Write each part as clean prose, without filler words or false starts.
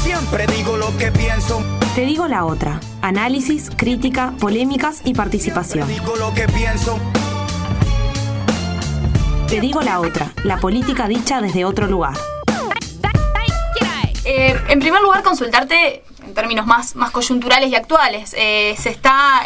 Siempre digo lo que pienso. Te digo la otra. Análisis, crítica, polémicas y participación. Digo lo que pienso. Te digo la otra. La política dicha desde otro lugar. En primer lugar, consultarte en términos más coyunturales y actuales. Se está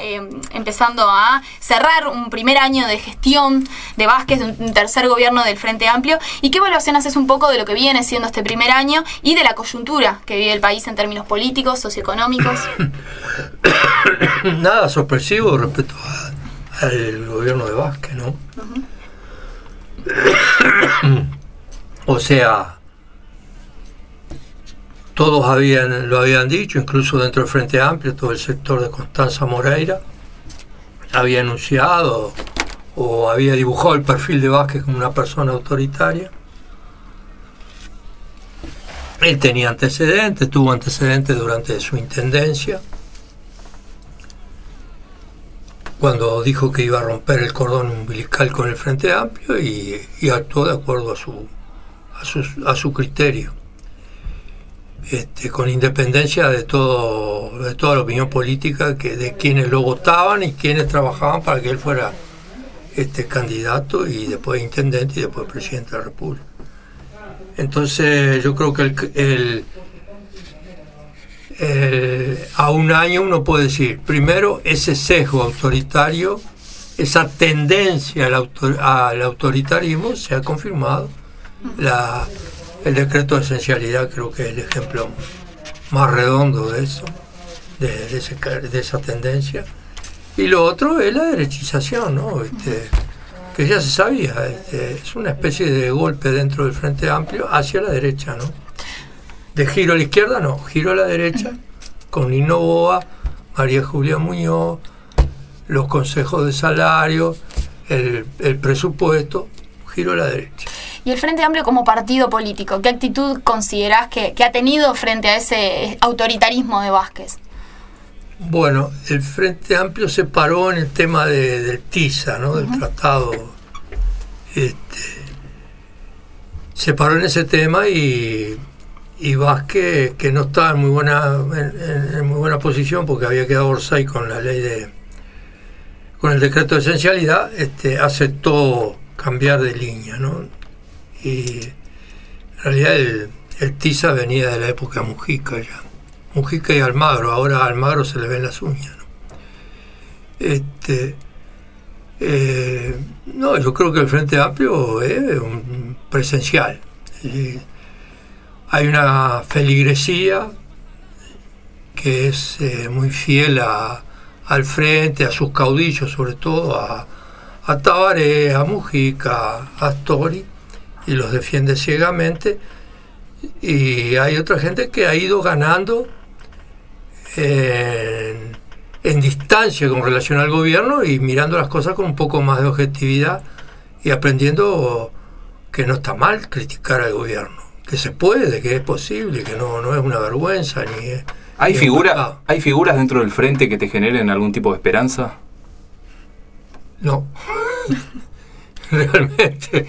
empezando a cerrar un primer año de gestión de Vázquez, de un tercer gobierno del Frente Amplio. ¿Y qué evaluación haces un poco de lo que viene siendo este primer año y de la coyuntura que vive el país en términos políticos, socioeconómicos? Nada sorpresivo respecto al gobierno de Vázquez, ¿no? O sea, todos lo habían dicho, incluso dentro del Frente Amplio, todo el sector de Constanza Moreira había anunciado o había dibujado el perfil de Vázquez como una persona autoritaria. Él tenía antecedentes, tuvo antecedentes durante su intendencia, cuando dijo que iba a romper el cordón umbilical con el Frente Amplio y actuó de acuerdo a su criterio. Con independencia de toda la opinión política de quienes lo votaban y quienes trabajaban para que él fuera candidato y después intendente y después presidente de la República. Entonces yo creo que a un año uno puede decir, primero, ese sesgo autoritario, esa tendencia al autoritarismo se ha confirmado. El decreto de esencialidad creo que es el ejemplo más redondo de eso, de esa tendencia. Y lo otro es la derechización, ¿no? Que ya se sabía, es una especie de golpe dentro del Frente Amplio hacia la derecha, ¿no? De giro a la izquierda, no, giro a la derecha, con Nino Boa, María Julia Muñoz, los consejos de salario, el presupuesto, giro a la derecha. Y el Frente Amplio como partido político, ¿qué actitud considerás que ha tenido frente a ese autoritarismo de Vázquez? Bueno, el Frente Amplio se paró en el tema del TISA, ¿no? Del tratado. Se paró en ese tema y Vázquez, que no estaba en muy buena posición porque había quedado Orsay con la ley con el decreto de esencialidad, aceptó cambiar de línea, ¿no? Y en realidad el TISA venía de la época de Mujica ya. Mujica y Almagro, ahora a Almagro se le ven las uñas, ¿no? No, yo creo que el Frente Amplio es un presencial. Hay una feligresía que es muy fiel al Frente, a sus caudillos, sobre todo a Tabaré, a Mujica, a Astori, y los defiende ciegamente. Y hay otra gente que ha ido ganando en distancia con relación al gobierno y mirando las cosas con un poco más de objetividad y aprendiendo que no está mal criticar al gobierno, que se puede, que es posible, que no es una vergüenza ni es... ¿Hay figuras dentro del Frente que te generen algún tipo de esperanza? No. Realmente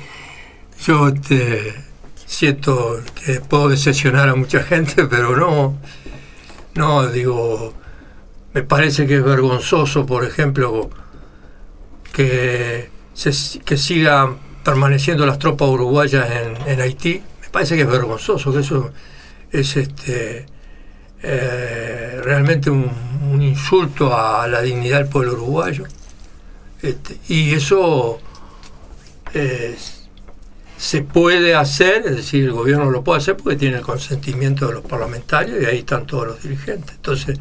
yo siento que puedo decepcionar a mucha gente, pero no, digo, me parece que es vergonzoso, por ejemplo, que sigan permaneciendo las tropas uruguayas en Haití. Me parece que es vergonzoso, que eso es realmente un insulto a la dignidad del pueblo uruguayo. Y eso se puede hacer, es decir, el gobierno lo puede hacer porque tiene el consentimiento de los parlamentarios y ahí están todos los dirigentes. Entonces,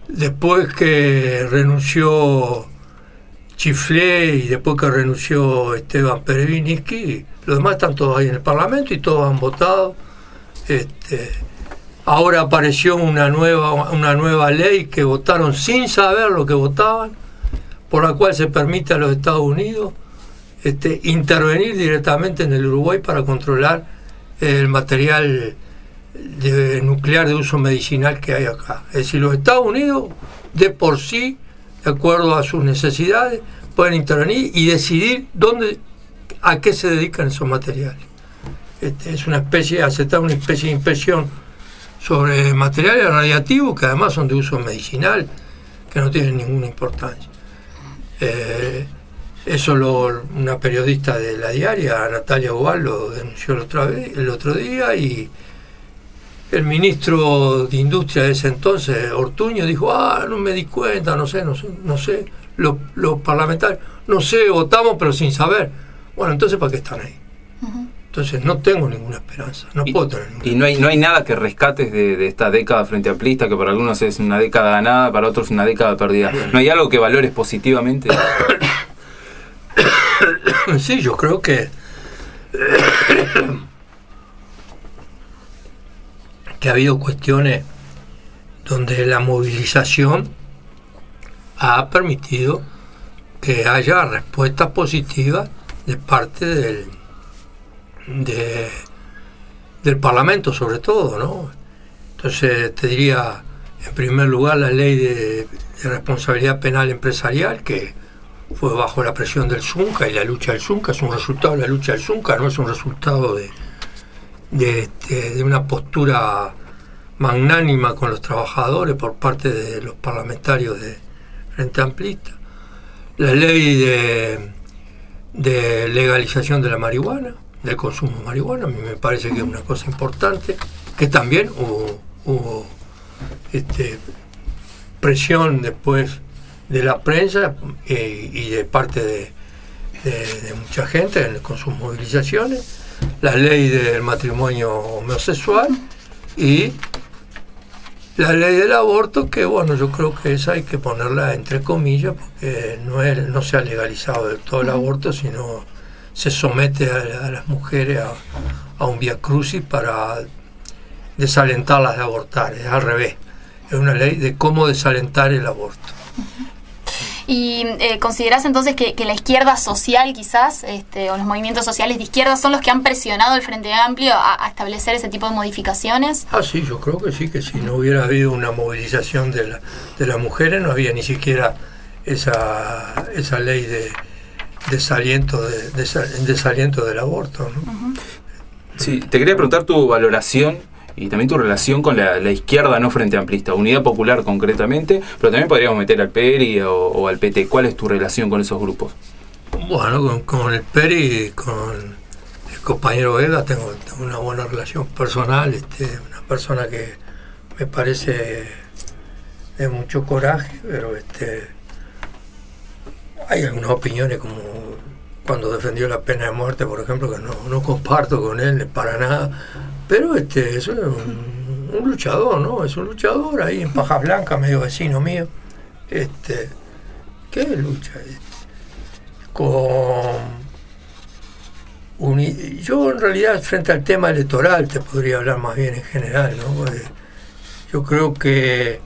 después que renunció Chiflé y después que renunció Esteban Perevinsky, los demás están todos ahí en el Parlamento y todos han votado. Ahora apareció una nueva ley que votaron sin saber lo que votaban, por la cual se permite a los Estados Unidos intervenir directamente en el Uruguay para controlar el material nuclear de uso medicinal que hay acá. Es decir, los Estados Unidos, de por sí, de acuerdo a sus necesidades, pueden intervenir y decidir a qué se dedican esos materiales. es una especie, aceptar una especie de impresión sobre materiales radiactivos que además son de uso medicinal, que no tienen ninguna importancia. Eso una periodista de La Diaria, Natalia Ubal, lo denunció el otro día, y el ministro de Industria de ese entonces, Ortuño, dijo, no me di cuenta, no sé, los parlamentarios, no sé, votamos pero sin saber. Bueno, entonces ¿para qué están ahí? Entonces no tengo ninguna esperanza, no puedo tener ninguna esperanza. ¿Y no hay nada que rescates de esta década frente amplista, que para algunos es una década ganada, para otros una década perdida? ¿No hay algo que valores positivamente? Sí, yo creo que ha habido cuestiones donde la movilización ha permitido que haya respuestas positivas de parte del Parlamento, sobre todo, ¿no? Entonces te diría, en primer lugar, la ley de responsabilidad penal empresarial, que fue bajo la presión del Zunca, y la lucha del Zunca es un resultado de la lucha del Zunca, no es un resultado de una postura magnánima con los trabajadores por parte de los parlamentarios de Frente Amplista. La ley de legalización de la marihuana, del consumo de marihuana, a mí me parece que es una cosa importante, que también hubo presión después de la prensa y de parte de mucha gente con sus movilizaciones. La ley del matrimonio homosexual y la ley del aborto, que bueno, yo creo que esa hay que ponerla entre comillas, porque no se ha legalizado del todo el aborto, sino se somete a las mujeres a un viacrucis para desalentarlas de abortar. Es al revés, es una ley de cómo desalentar el aborto. ¿Y considerás entonces que la izquierda social quizás, o los movimientos sociales de izquierda, son los que han presionado al Frente Amplio a establecer ese tipo de modificaciones? Sí, yo creo que sí, que si no hubiera habido una movilización de las mujeres, no había ni siquiera esa ley de desaliento del aborto, ¿no? Sí, te quería preguntar tu valoración y también tu relación con la izquierda no frente amplista, Unidad Popular concretamente, pero también podríamos meter al PERI o al PT. ¿Cuál es tu relación con esos grupos? Bueno, con el PERI, con el compañero Vega, tengo una buena relación personal, una persona que me parece de mucho coraje, pero hay algunas opiniones, como cuando defendió la pena de muerte, por ejemplo, que no comparto con él para nada. Pero es un luchador, ¿no? Es un luchador ahí en Pajas Blancas, medio vecino mío. ¿Qué lucha? Yo en realidad, frente al tema electoral, te podría hablar más bien en general, ¿no? Yo creo que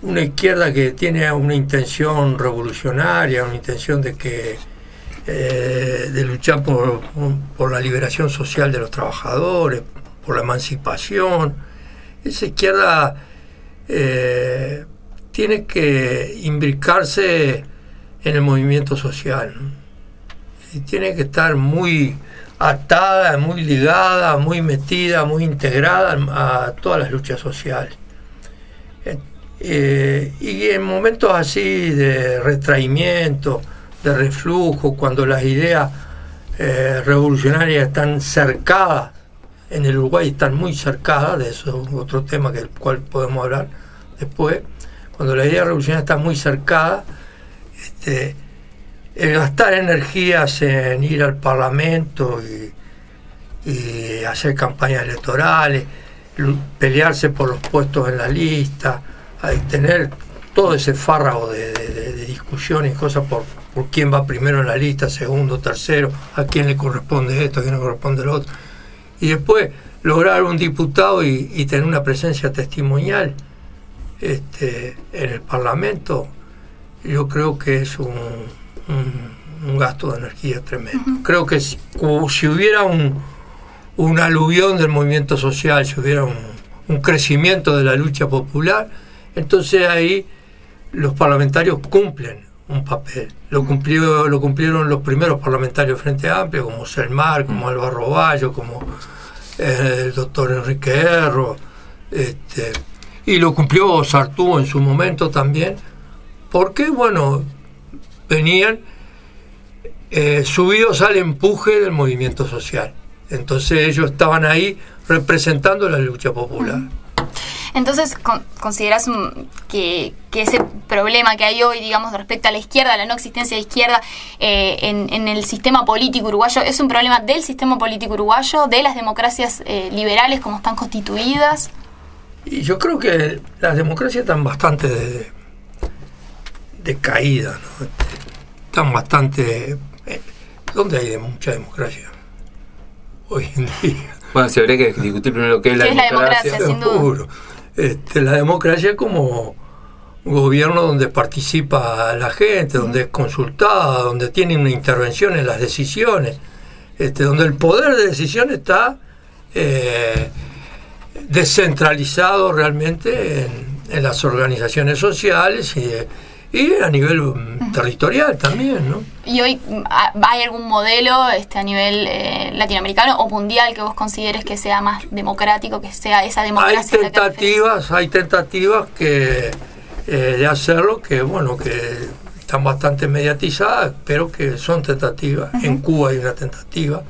una izquierda que tiene una intención revolucionaria, una intención de luchar por la liberación social de los trabajadores, por la emancipación. Esa izquierda tiene que imbricarse en el movimiento social, ¿no? Y tiene que estar muy atada, muy ligada, muy metida, muy integrada a todas las luchas sociales. Y en momentos así de retraimiento, de reflujo, cuando las ideas revolucionarias están cercadas, en el Uruguay están muy cercadas, de eso es otro tema del cual podemos hablar después, cuando la idea revolucionaria está muy cercada, el gastar energías en ir al Parlamento y hacer campañas electorales, pelearse por los puestos en la lista, tener todo ese fárrago de discusiones y cosas por quién va primero en la lista, segundo, tercero, a quién le corresponde esto, a quién le corresponde lo otro. Y después lograr un diputado y tener una presencia testimonial en el Parlamento, yo creo que es un gasto de energía tremendo. Creo que si hubiera un aluvión del movimiento social, si hubiera un crecimiento de la lucha popular, entonces ahí los parlamentarios cumplen un papel. Lo cumplieron los primeros parlamentarios del Frente Amplio, como Selmar, como Álvaro Bayo, como el doctor Enrique Erro, y lo cumplió Sartú en su momento también, porque, bueno, venían subidos al empuje del movimiento social. Entonces ellos estaban ahí representando la lucha popular. Entonces, ¿considerás que ese problema que hay hoy, digamos, respecto a la izquierda, la no existencia de izquierda en el sistema político uruguayo, es un problema del sistema político uruguayo, de las democracias liberales como están constituidas? Y yo creo que las democracias están bastante decaídas, ¿no? Están bastante... ¿Dónde hay mucha democracia hoy en día? Bueno, se habría que discutir primero qué es la democracia. Sin duda. La democracia es como un gobierno donde participa la gente, donde es consultada, donde tiene una intervención en las decisiones, donde el poder de decisión está descentralizado realmente en las organizaciones sociales y a nivel territorial también, ¿no? ¿Y hoy hay algún modelo a nivel latinoamericano o mundial que vos consideres que sea más democrático, que sea esa democracia? Hay tentativas de hacerlo que están bastante mediatizadas, pero que son tentativas. Uh-huh. En Cuba hay una tentativa,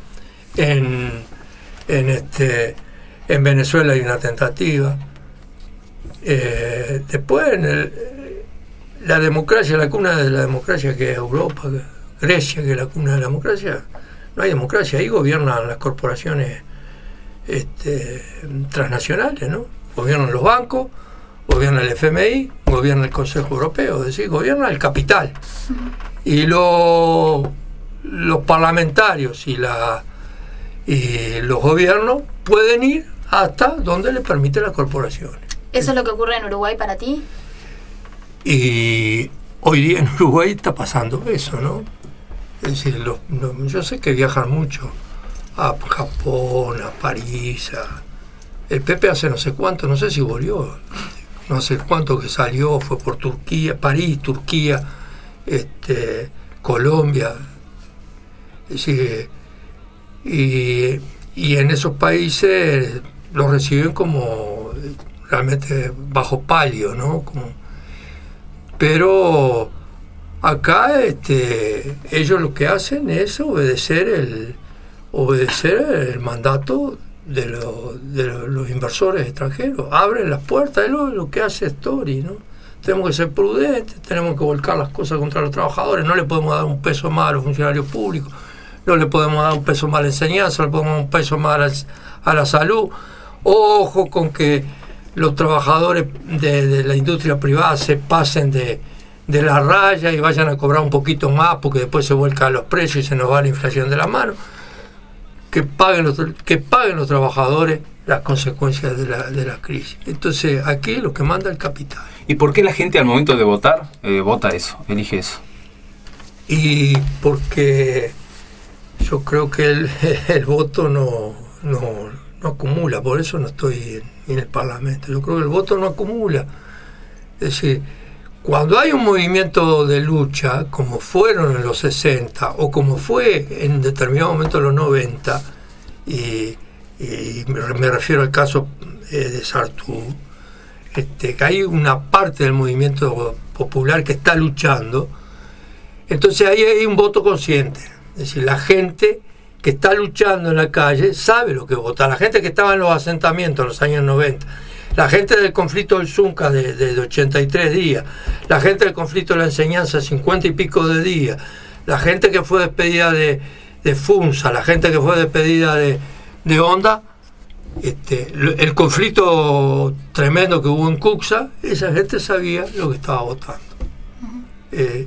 en Venezuela hay una tentativa. Después la democracia, la cuna de la democracia, que es Europa, Grecia, que es la cuna de la democracia, no hay democracia, ahí gobiernan las corporaciones transnacionales, ¿no? Gobiernan los bancos, gobierna el FMI, gobierna el Consejo Europeo, es decir, gobierna el capital. Y los parlamentarios y los gobiernos pueden ir hasta donde les permite las corporaciones. ¿Eso es lo que ocurre en Uruguay para ti? Y hoy día en Uruguay está pasando eso, ¿no? Es decir, yo sé que viajan mucho a Japón, a París, el Pepe hace no sé cuánto, no sé si volvió, no sé cuánto que salió, fue por Turquía, París, Turquía, Colombia, es decir, y en esos países los reciben como realmente bajo palio, ¿no? Pero acá ellos lo que hacen es obedecer el mandato de los inversores extranjeros. Abren las puertas, es lo que hace Story, ¿no? Tenemos que ser prudentes, tenemos que volcar las cosas contra los trabajadores, no le podemos dar un peso más a los funcionarios públicos, no le podemos dar un peso más a la enseñanza, no le podemos dar un peso más a la salud. Ojo con que los trabajadores de la industria privada se pasen de la raya y vayan a cobrar un poquito más porque después se vuelcan los precios y se nos va la inflación de la mano. Que paguen los trabajadores las consecuencias de la crisis. Entonces aquí lo que manda el capital. ¿Y por qué la gente al momento de votar vota eso, elige eso? Y porque yo creo que el voto no acumula, por eso no estoy en el Parlamento. Yo creo que el voto no acumula. Es decir, cuando hay un movimiento de lucha, como fueron en los 60 o como fue en determinado momento en los 90, y me refiero al caso de Sartú, que hay una parte del movimiento popular que está luchando, entonces ahí hay un voto consciente. Es decir, la gente que está luchando en la calle sabe lo que vota. La gente que estaba en los asentamientos en los años 90, la gente del conflicto del Zunca de 83 días, la gente del conflicto de la enseñanza 50 y pico de días, la gente que fue despedida de FUNSA, la gente que fue despedida de Onda, el conflicto tremendo que hubo en Cuxa, esa gente sabía lo que estaba votando.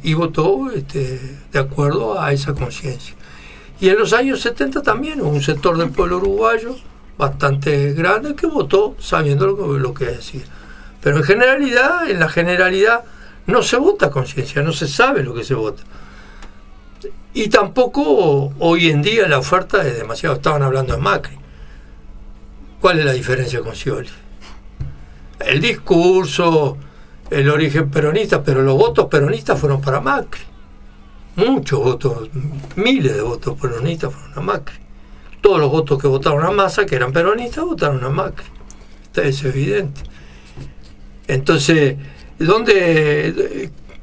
Y votó de acuerdo a esa conciencia. Y en los años 70 también hubo un sector del pueblo uruguayo bastante grande que votó sabiendo lo que decía. Pero en la generalidad no se vota a conciencia, no se sabe lo que se vota. Y tampoco hoy en día la oferta es demasiado. Estaban hablando de Macri. ¿Cuál es la diferencia con Scioli? El discurso, el origen peronista, pero los votos peronistas fueron para Macri. Muchos votos, miles de votos peronistas fueron a Macri. Todos los votos que votaron a Massa, que eran peronistas, votaron a Macri. Es evidente. Entonces,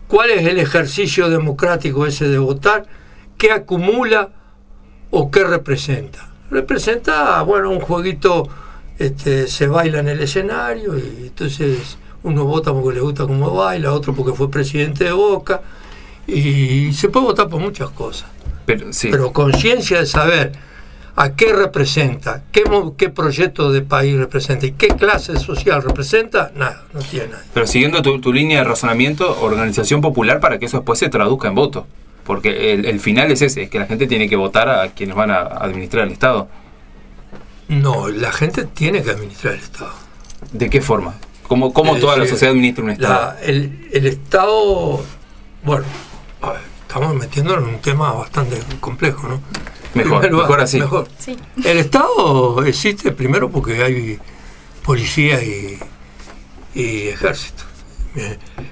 ¿cuál es el ejercicio democrático ese de votar? ¿Qué acumula o qué representa? Representa, bueno, un jueguito, se baila en el escenario y entonces uno vota porque le gusta cómo baila, otro porque fue presidente de Boca, y se puede votar por muchas cosas. Pero conciencia de saber a qué representa, qué proyecto de país representa y qué clase social representa, nada, no tiene nada. Pero siguiendo tu línea de razonamiento, organización popular para que eso después se traduzca en voto. Porque el final es ese, es que la gente tiene que votar a quienes van a administrar el Estado. No, la gente tiene que administrar el Estado. ¿De qué forma? ¿Cómo toda la sociedad administra un Estado? El Estado, bueno, a ver, estamos metiéndonos en un tema bastante complejo, ¿no? Mejor así. Mejor. Sí. El Estado existe primero porque hay policía y ejército.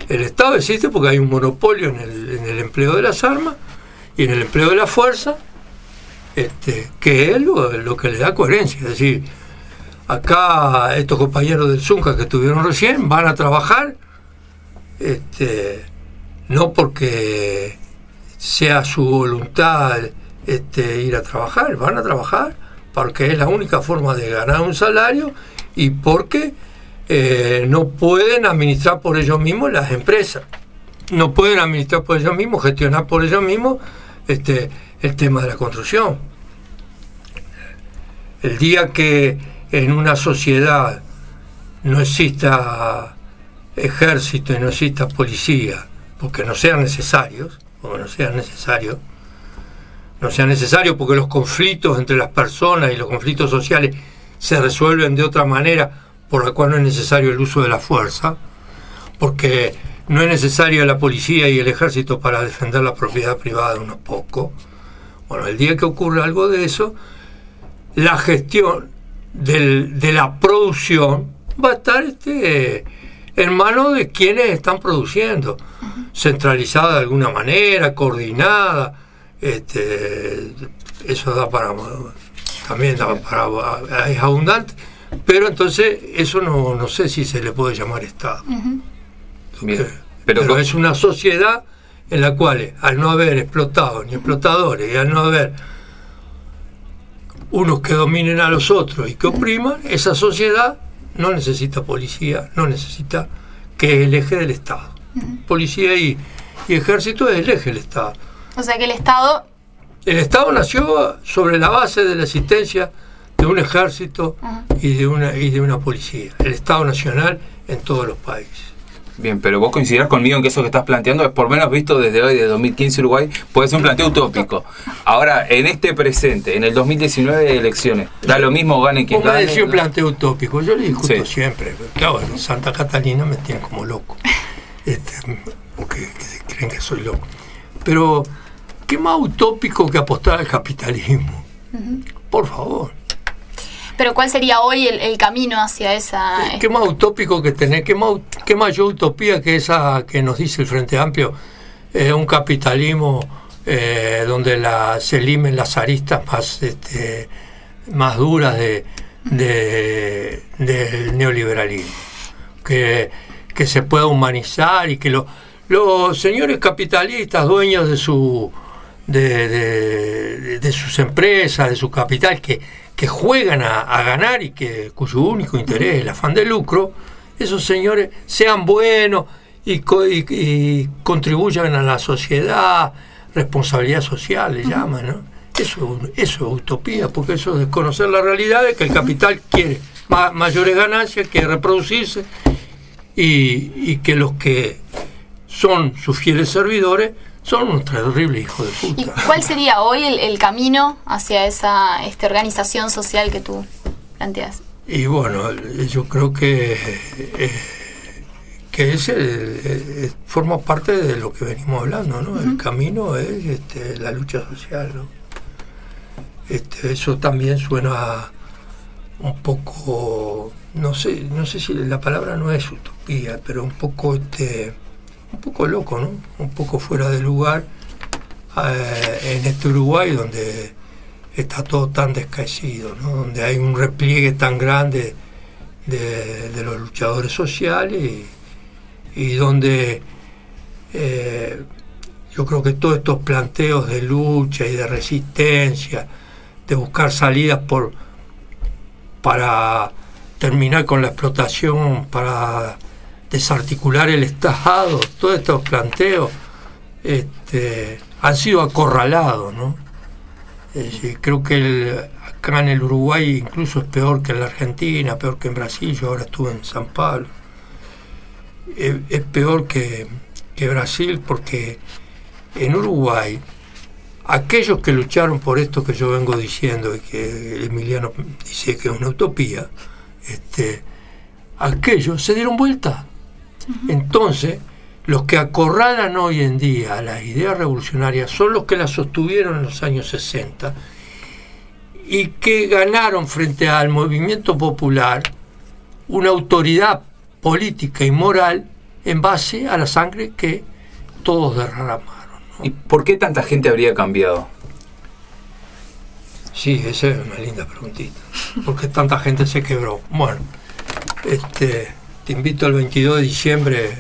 El Estado existe porque hay un monopolio en el empleo de las armas y en el empleo de la fuerza, que es lo que le da coherencia. Es decir, acá estos compañeros del Zunca que estuvieron recién van a trabajar, no porque sea su voluntad ir a trabajar, van a trabajar porque es la única forma de ganar un salario y porque no pueden administrar por ellos mismos las empresas, no pueden administrar por ellos mismos, gestionar por ellos mismos el tema de la construcción. El día que en una sociedad no exista ejército y no exista policía, porque no sean necesarios, porque porque los conflictos entre las personas y los conflictos sociales se resuelven de otra manera, por la cual no es necesario el uso de la fuerza, porque no es necesario la policía y el ejército para defender la propiedad privada de unos pocos. Bueno, el día que ocurra algo de eso, la gestión de la producción va a estar en manos de quienes están produciendo, centralizada de alguna manera, coordinada. Eso da para es abundante, pero entonces eso no sé si se le puede llamar Estado. Bien. Pero es una sociedad en la cual, al no haber explotados ni explotadores y al no haber unos que dominen a los otros y que opriman, esa sociedad no necesita policía, no necesita, que es el eje del Estado. Policía y ejército es el eje del Estado. O sea que el Estado nació sobre la base de la existencia de un ejército y de una policía. El Estado Nacional en todos los países. Bien, pero vos coincidirás conmigo en que eso que estás planteando es, por menos visto desde hoy, de 2015 Uruguay, puede ser un planteo utópico. Ahora, en este presente, en el 2019 elecciones, da lo mismo gane quien gane. ¿Cómo decir un planteo utópico? Yo le discuto siempre. Claro, en Santa Catalina me tienen como loco. Porque creen que soy loco. Pero, ¿qué más utópico que apostar al capitalismo? Por favor. Pero ¿cuál sería hoy el camino hacia esa...? ¿Qué más utópico que tener? ¿Qué mayor utopía que esa que nos dice el Frente Amplio? Un capitalismo donde se limen las aristas más duras del neoliberalismo. Que se pueda humanizar y que los señores capitalistas, dueños de sus empresas, de su capital, que juegan a ganar y cuyo único interés es el afán de lucro, esos señores sean buenos y contribuyan a la sociedad, responsabilidad social le llaman, ¿no? Eso es utopía, porque eso es desconocer la realidad de que el capital quiere mayores ganancias, quiere reproducirse y que los que son sus fieles servidores son unos terribles hijos de puta. ¿Y cuál sería hoy el camino hacia esa organización social que tú planteas? Y bueno, yo creo que forma parte de lo que venimos hablando, ¿no? El camino es la lucha social, ¿no? Eso también suena un poco, no sé si la palabra no es utopía, pero un poco loco, ¿no? Un poco fuera de lugar en este Uruguay donde está todo tan descaecido, ¿no? Donde hay un repliegue tan grande de los luchadores sociales y donde yo creo que todos estos planteos de lucha y de resistencia, de buscar salidas para terminar con la explotación, para desarticular el Estado, todos estos planteos han sido acorralados, ¿no? Es decir, creo que acá en el Uruguay incluso es peor que en la Argentina, peor que en Brasil. Yo ahora estuve en San Pablo. Es peor que Brasil, porque en Uruguay aquellos que lucharon por esto que yo vengo diciendo y que Emiliano dice que es una utopía, aquellos se dieron vuelta. Entonces los que acorralan hoy en día a las ideas revolucionarias son los que las sostuvieron en los años 60 y que ganaron frente al movimiento popular una autoridad política y moral en base a la sangre que todos derramaron, ¿no? ¿Y por qué tanta gente habría cambiado? Sí, esa es una linda preguntita. ¿Por qué tanta gente se quebró? Bueno, te invito el 22 de diciembre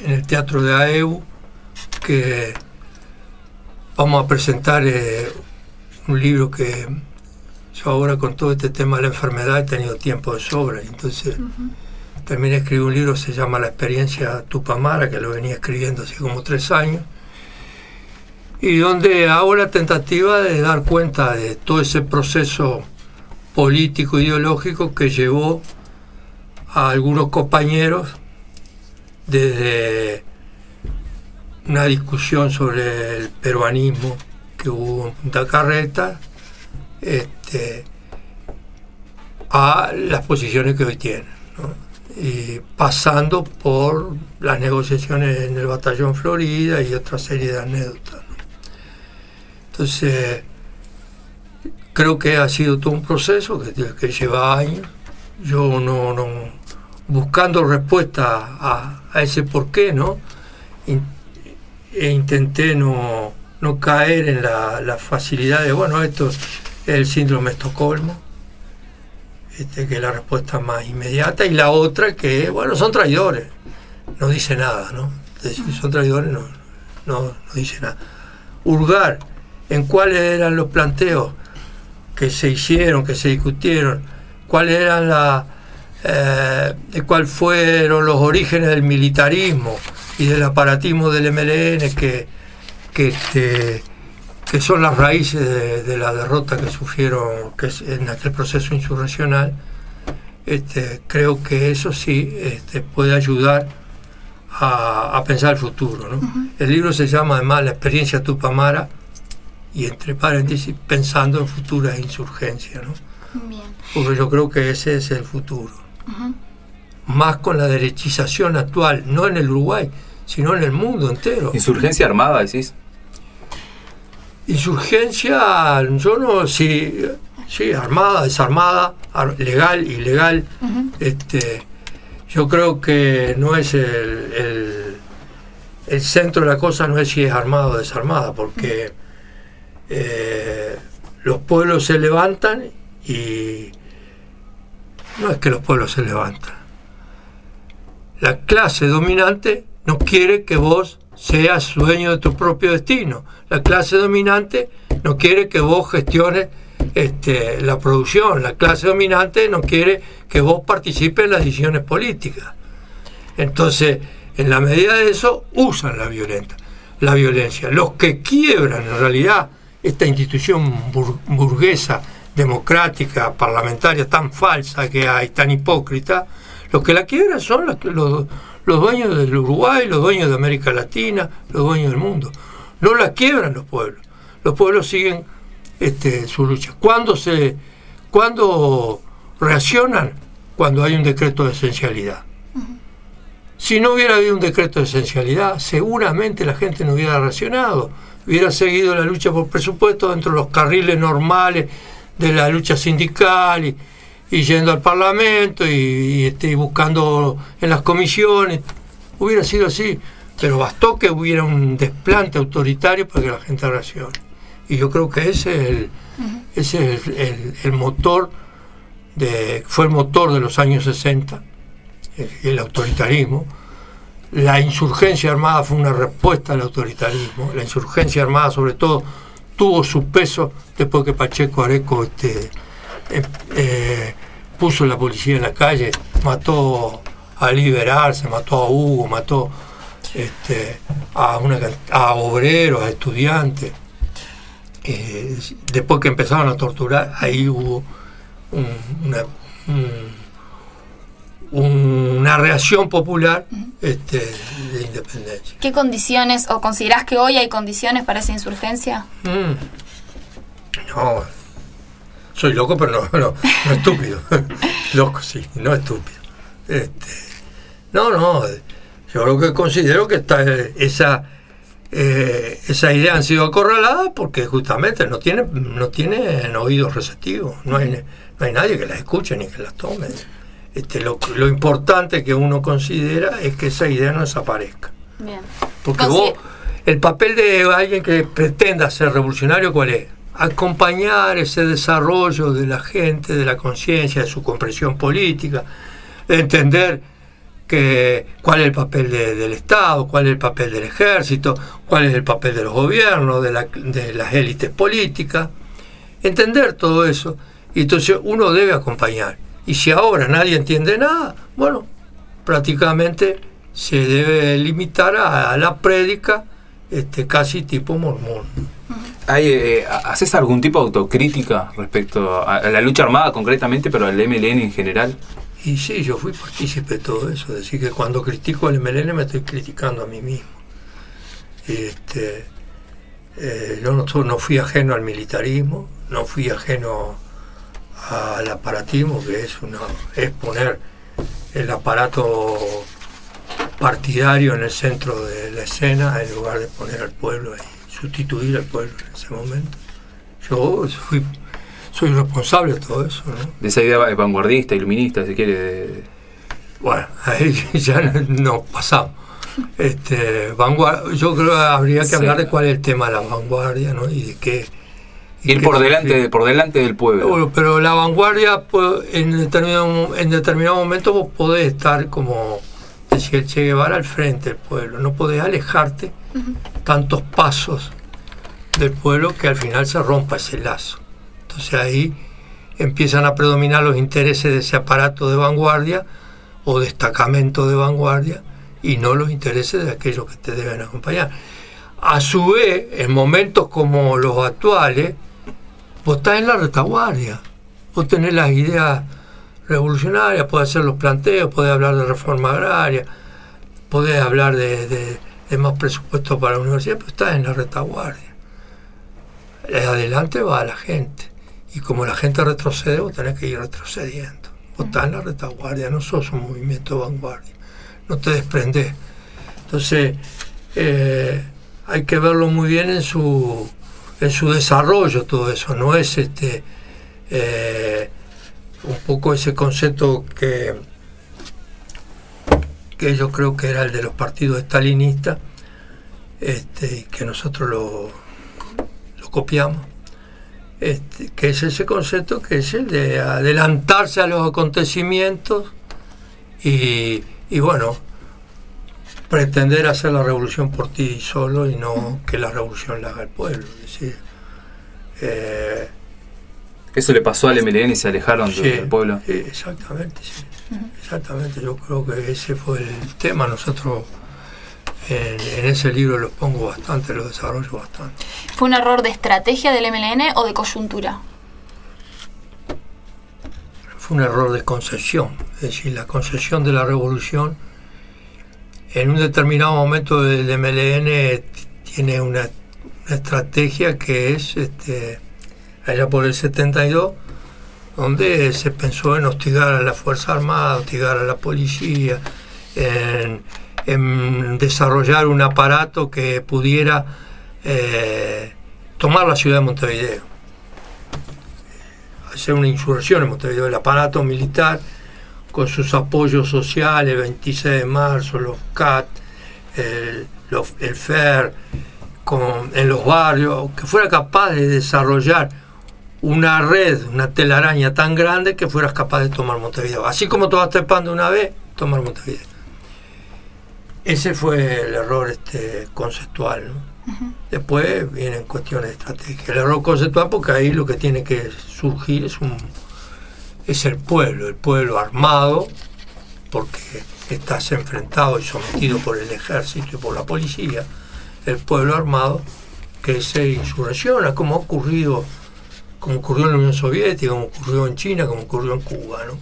en el Teatro de AEU, que vamos a presentar un libro que yo ahora con todo este tema de la enfermedad he tenido tiempo de sobra, entonces terminé de escribir un libro que se llama La experiencia Tupamara, que lo venía escribiendo hace como 3 años, y donde hago la tentativa de dar cuenta de todo ese proceso político ideológico que llevó a algunos compañeros desde una discusión sobre el peruanismo que hubo en Punta Carreta a las posiciones que hoy tienen, ¿no? Y pasando por las negociaciones en el Batallón Florida y otra serie de anécdotas, ¿no? Entonces creo que ha sido todo un proceso que lleva años. Yo no buscando respuesta a ese por qué, ¿no? Intenté no caer en la facilidad de, bueno, esto es el síndrome de Estocolmo, que es la respuesta más inmediata, y la otra que, bueno, son traidores, no dice nada, ¿no? Es decir, son traidores, no dice nada. Hurgar en cuáles eran los planteos que se hicieron, que se discutieron, cuáles eran cuáles fueron los orígenes del militarismo y del aparatismo del MLN que son las raíces de la derrota que sufrieron en aquel proceso insurreccional. Creo que eso sí puede ayudar a pensar el futuro, ¿no? El libro se llama además La experiencia Tupamara, y entre paréntesis pensando en futuras insurgencias, ¿no? Bien. Porque yo creo que ese es el futuro. Más con la derechización actual, no en el Uruguay, sino en el mundo entero. ¿Insurgencia armada, decís? Insurgencia, yo no, sí, armada, desarmada, legal, ilegal. Yo creo que no es el centro de la cosa, no es si es armada o desarmada, porque los pueblos se levantan y no es que los pueblos se levantan. La clase dominante no quiere que vos seas dueño de tu propio destino. La clase dominante no quiere que vos gestiones la producción. La clase dominante no quiere que vos participes en las decisiones políticas. Entonces, en la medida de eso, usan la violencia. Los que quiebran en realidad esta institución burguesa, democrática, parlamentaria tan falsa que hay, tan hipócrita, los que la quiebran son los dueños del Uruguay, los dueños de América Latina, los dueños del mundo. No la quiebran los pueblos. Los pueblos siguen su lucha. ¿Cuándo reaccionan? Cuando hay un decreto de esencialidad. Si no hubiera habido un decreto de esencialidad, seguramente la gente no hubiera reaccionado. Hubiera seguido la lucha por presupuesto dentro de los carriles normales de la lucha sindical y yendo al Parlamento y buscando en las comisiones. Hubiera sido así, pero bastó que hubiera un desplante autoritario para que la gente reaccione. Y yo creo que ese es el motor, fue el motor de los años 60, el autoritarismo. La insurgencia armada fue una respuesta al autoritarismo. La insurgencia armada, sobre todo, tuvo su peso después que Pacheco Areco puso la policía en la calle, mató a Liberarse, mató a Hugo, mató a obreros, a estudiantes. Después que empezaron a torturar, ahí hubo una reacción popular de independencia. ¿Qué condiciones, o considerás que hoy hay condiciones para esa insurgencia? No, soy loco, pero no estúpido. Loco, sí, no estúpido. Yo lo que considero que esa idea han sido acorraladas porque justamente no tienen oídos receptivos, no hay nadie que las escuche ni que las tome. Lo importante que uno considera es que esa idea no desaparezca. Bien. Porque el papel de alguien que pretenda ser revolucionario, ¿cuál es? Acompañar ese desarrollo de la gente, de la conciencia, de su comprensión política, de entender cuál es el papel del Estado, cuál es el papel del ejército, cuál es el papel de los gobiernos, de las élites políticas, entender todo eso, y entonces uno debe acompañar. Y si ahora nadie entiende nada, bueno, prácticamente se debe limitar a la prédica, casi tipo mormón. ¿Haces algún tipo de autocrítica respecto a la lucha armada concretamente, pero al MLN en general? Y sí, yo fui partícipe de todo eso, es decir, que cuando critico al MLN me estoy criticando a mí mismo. Yo no fui ajeno al militarismo, no fui ajeno al aparatismo, que es poner el aparato partidario en el centro de la escena en lugar de poner al pueblo y sustituir al pueblo en ese momento. Yo soy responsable de todo eso, ¿no? De esa idea vanguardista, iluminista, si quiere. Bueno, ahí ya no pasamos. Yo creo que habría que hablar de cuál es el tema de la vanguardia, ¿no? Y de qué. Ir por delante del pueblo. Bueno, pero la vanguardia, en determinado momento vos podés estar como decía el Che Guevara al frente del pueblo, no podés alejarte tantos pasos del pueblo que al final se rompa ese lazo. Entonces ahí empiezan a predominar los intereses de ese aparato de vanguardia o destacamento de vanguardia y no los intereses de aquellos que te deben acompañar. A su vez, en momentos como los actuales, vos estás en la retaguardia, vos tenés las ideas revolucionarias, podés hacer los planteos, podés hablar de reforma agraria, podés hablar de más presupuesto para la universidad, pero estás en la retaguardia. Adelante va la gente. Y como la gente retrocede, vos tenés que ir retrocediendo. Vos estás en la retaguardia, no sos un movimiento de vanguardia. No te desprendés. Entonces, hay que verlo muy bien en su desarrollo todo eso. No es un poco ese concepto que yo creo que era el de los partidos estalinistas, y que nosotros lo copiamos. Que es ese concepto que es el de adelantarse a los acontecimientos y bueno, pretender hacer la revolución por ti solo y no que la revolución la haga el pueblo. Es decir, eso le pasó al MLN y se alejaron del pueblo. Exactamente, sí. Exactamente, yo creo que ese fue el tema. Nosotros en ese libro lo pongo bastante, lo desarrollo bastante. ¿Fue un error de estrategia del MLN o de coyuntura? Fue un error de concepción, es decir, la concepción de la revolución. En un determinado momento el MLN tiene una estrategia que es allá por el 72, donde se pensó en hostigar a la Fuerza Armada, hostigar a la policía, en desarrollar un aparato que pudiera tomar la ciudad de Montevideo. hacer una insurrección en Montevideo. El aparato militar, con sus apoyos sociales, 26 de marzo, los CAT, el FER, en los barrios, que fuera capaz de desarrollar una red, una telaraña tan grande que fueras capaz de tomar Montevideo. Así como tomaste Pando una vez, tomar Montevideo. Ese fue el error conceptual, ¿no? Después vienen cuestiones estratégicas. El error conceptual, porque ahí lo que tiene que surgir es el pueblo armado, porque estás enfrentado y sometido por el ejército y por la policía. El pueblo armado que se insurrecciona, como ocurrió en la Unión Soviética, como ocurrió en China, como ocurrió en Cuba, ¿no?